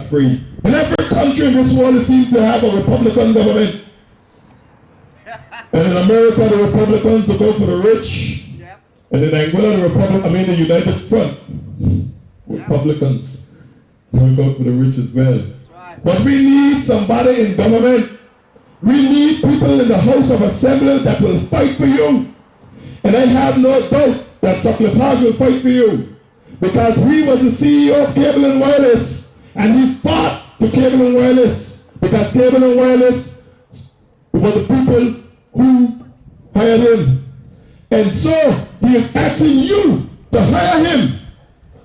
free. In every country in this world, it seems to have a Republican government. And in America, the Republicans look out for the rich. Yep. And in Angola, the United Front, Republicans look out for the rich as well. Right. But we need somebody in government. We need people in the House of Assembly that will fight for you. And I have no doubt that Sutcliffe Hodge will fight for you. Because he was the CEO of Cable and Wireless. And he fought for Cable and Wireless. Because Cable and Wireless were the people who hired him. And so he is asking you to hire him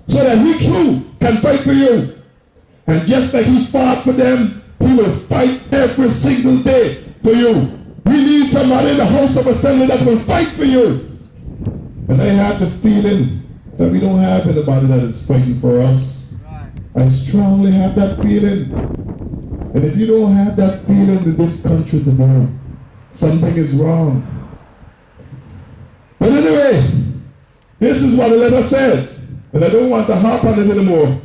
so that he too can fight for you. And just like he fought for them, he will fight every single day for you. We need somebody in the House of Assembly that will fight for you. And I have the feeling that we don't have anybody that is fighting for us. Right. I strongly have that feeling. And if you don't have that feeling in this country today, something is wrong. But anyway, this is what the letter says. And I don't want to harp on it anymore.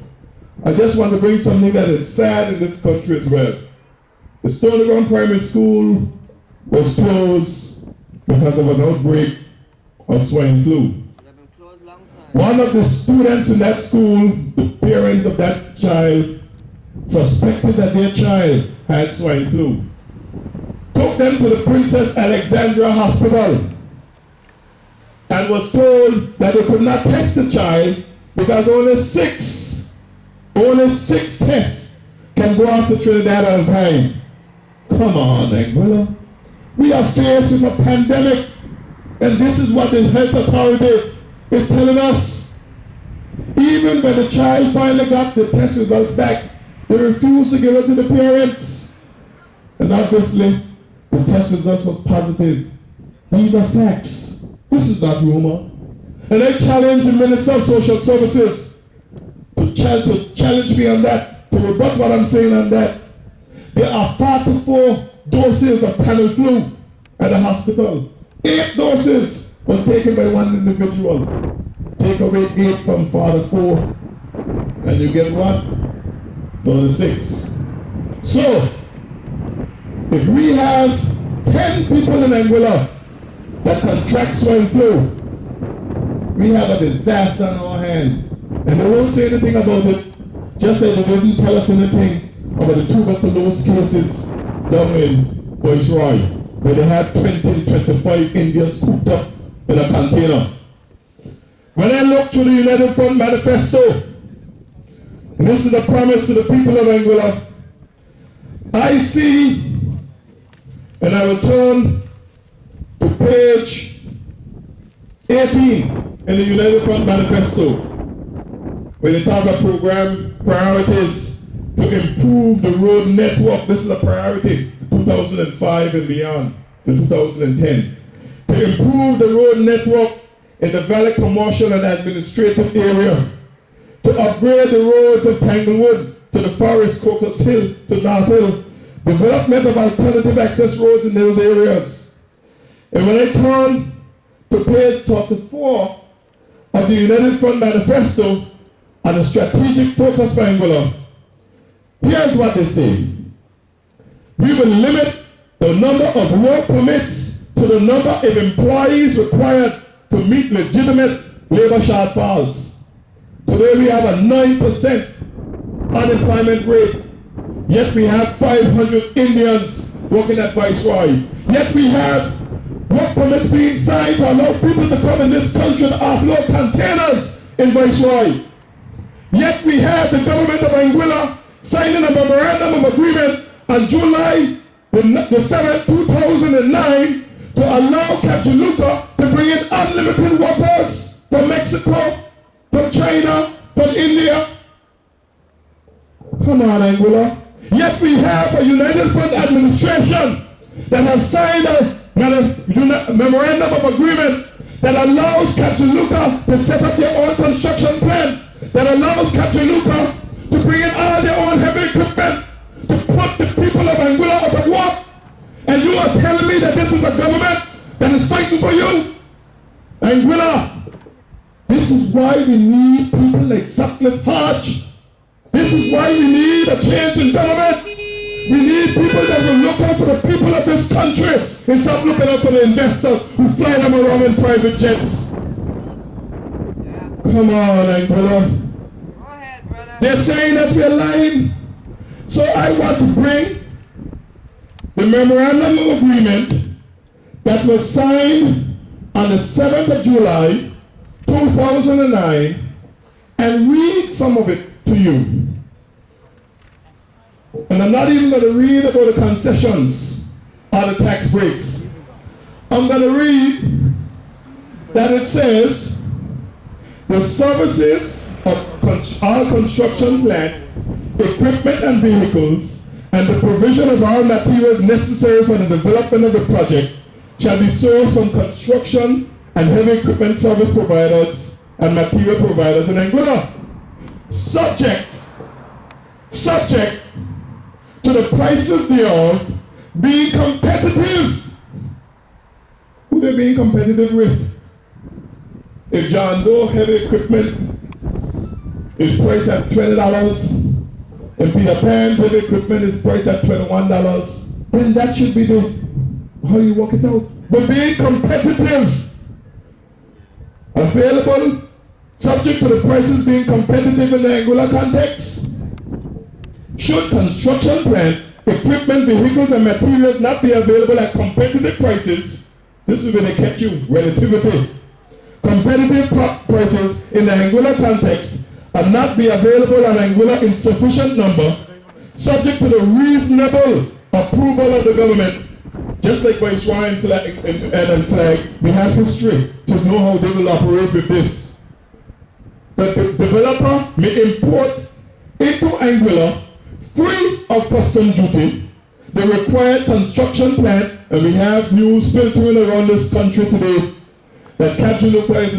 I just want to bring something that is sad in this country as well. The Stony Ground Primary School was closed because of an outbreak of swine flu. One of the students in that school, the parents of that child, suspected that their child had swine flu. Took them to the Princess Alexandra Hospital and was told that they could not test the child because only six tests can go off to Trinidad at a time. Come on, Anguilla. We are faced with a pandemic, and this is what the health authority is telling us. Even when the child finally got the test results back, they refused to give it to the parents. And obviously, the test results was positive. These are facts. This is not rumor. And I challenge the Minister of Social Services to challenge me on that, to rebut what I'm saying on that. There are 44 doses of Tamiflu at the hospital. 8 doses was taken by one individual. Take away 8 from Father 4, and you get what? 36. So, if we have 10 people in Anguilla that contract swine flu, we have a disaster on our hand. And they won't say anything about it, just as they didn't tell us anything about the tuberculosis cases down in Viceroy, where they had 20, 25 Indians cooped up in a container. When I look through the United Front Manifesto, and this is the promise to the people of Anguilla, I see, and I will turn to page 18 in the United Front Manifesto, where they talk about program priorities to improve the road network. This is a priority 2005 and beyond to 2010. To improve the road network in the Valley Commercial and Administrative area. To upgrade the roads of Tanglewood to the Forest, Crocus Hill to North Hill. Development of alternative access roads in those areas. And when I turn to page 34 of the United Front Manifesto on the strategic focus for Anguilla, here's what they say. We will limit the number of work permits to the number of employees required to meet legitimate labor shortfalls. Today we have a 9% unemployment rate, yet we have 500 Indians working at Viceroy. Yet we have work permits being signed to allow people to come in this country to offload containers in Viceroy. Yet we have the government of Anguilla signing a memorandum of agreement on July the 7th, 2009 to allow Catalonia to bring in unlimited workers from Mexico, from China, from India. Come on, Anguilla. Yet we have a United Front administration that has signed a memorandum of agreement that allows Catalonia to set up their own construction plan, that allows Catalonia to bring in all their own heavy equipment to put the people of Anguilla out of work. And you are telling me that this is a government that is fighting for you? Anguilla, this is why we need people like Sutcliffe Hodge This is why we need a change in government. We need people that will look out for the people of this country instead of looking out for the investors who fly them around in private jets. Come on, brother. Go ahead, brother. They're saying that we're lying. So I want to bring the memorandum of agreement that was signed on the 7th of July, 2009, and read some of it to you. And I'm not even going to read about the concessions or the tax breaks. I'm going to read that it says, the services of all construction plant, equipment and vehicles, and the provision of all materials necessary for the development of the project shall be sourced from construction and heavy equipment service providers and material providers in Anguilla. Subject to the prices thereof being competitive. Who they being competitive with? If John Doe heavy equipment is priced at $20, and Peter Pan's heavy equipment is priced at $21, then that should be how you work it out. But being competitive, available, subject to the prices being competitive in the Anguilla context. Should construction plant, equipment, vehicles, and materials not be available at competitive prices, this is where they catch you, relativity. Competitive prices in the Anguilla context and not be available on Anguilla in sufficient number, subject to the reasonable approval of the government. Just like Viceroy and Flag, we have history to know how they will operate with this. But the developer may import into Anguilla, free of custom duty, the required construction plant, and we have news filtering around this country today that Kajuluka is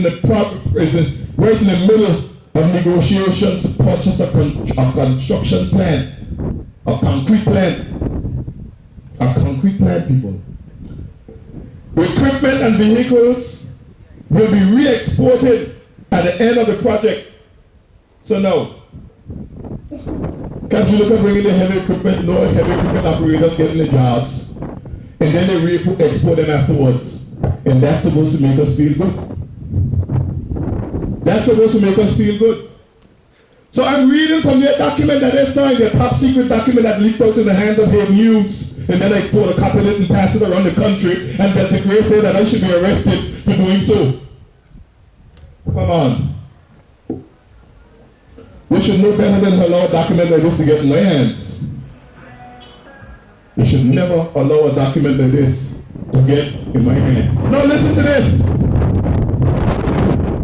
right in the middle of negotiations to purchase a construction plant, a concrete plant, people. Equipment and vehicles will be re-exported at the end of the project. So now, Kajuluka bringing the heavy equipment, no heavy equipment operators getting the jobs, and then they re-export them afterwards. And that's supposed to make us feel good. That's supposed to make us feel good. So I'm reading from their document that they signed, their top secret document that leaked out in the hands of their news. And then I photocopy it and pass it around the country. And Betsy Gray said that I should be arrested for doing so. Come on. We should know better than to allow a document like this to get in my hands. We should never allow a document like this to get in my hands. Now listen to this.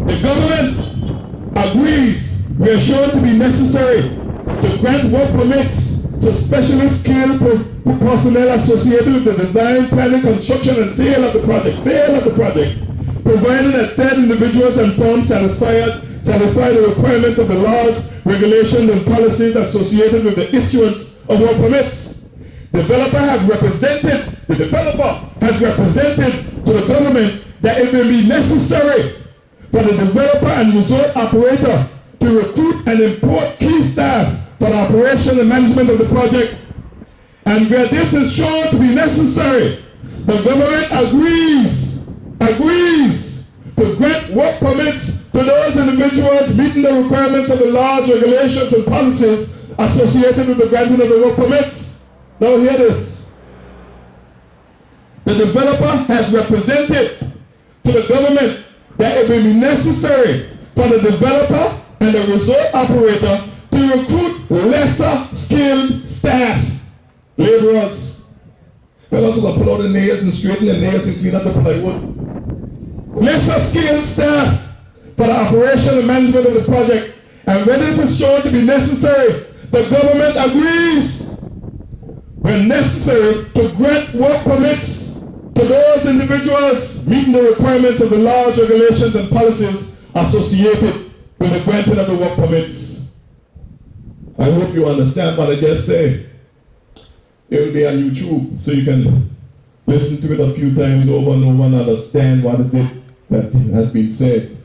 The government agrees we are shown to be necessary to grant work permits to specially skilled personnel associated with the design, planning, construction, and sale of the project, provided that said individuals and firms satisfy the requirements of the laws, regulations, and policies associated with the issuance of work permits. The developer has represented to the government that it may be necessary for the developer and resort operator to recruit and import key staff for the operation and management of the project. And where this is shown to be necessary, the government agrees to grant work permits to those individuals meeting the requirements of the laws, regulations, and policies associated with the granting of the work permits. Now hear this. The developer has represented to the government that it may be necessary for the developer and the resort operator to recruit lesser skilled staff, laborers, fellows who can pull out the nails and straighten the nails and clean up the plywood. Lesser skilled staff for the operation and management of the project. And when this is shown to be necessary, the government agrees when necessary to grant work permits to those individuals meeting the requirements of the laws, regulations, and policies associated with the granting of the work permits. I hope you understand what I just said. It will be on YouTube, so you can listen to it a few times over and over and understand what is it that has been said.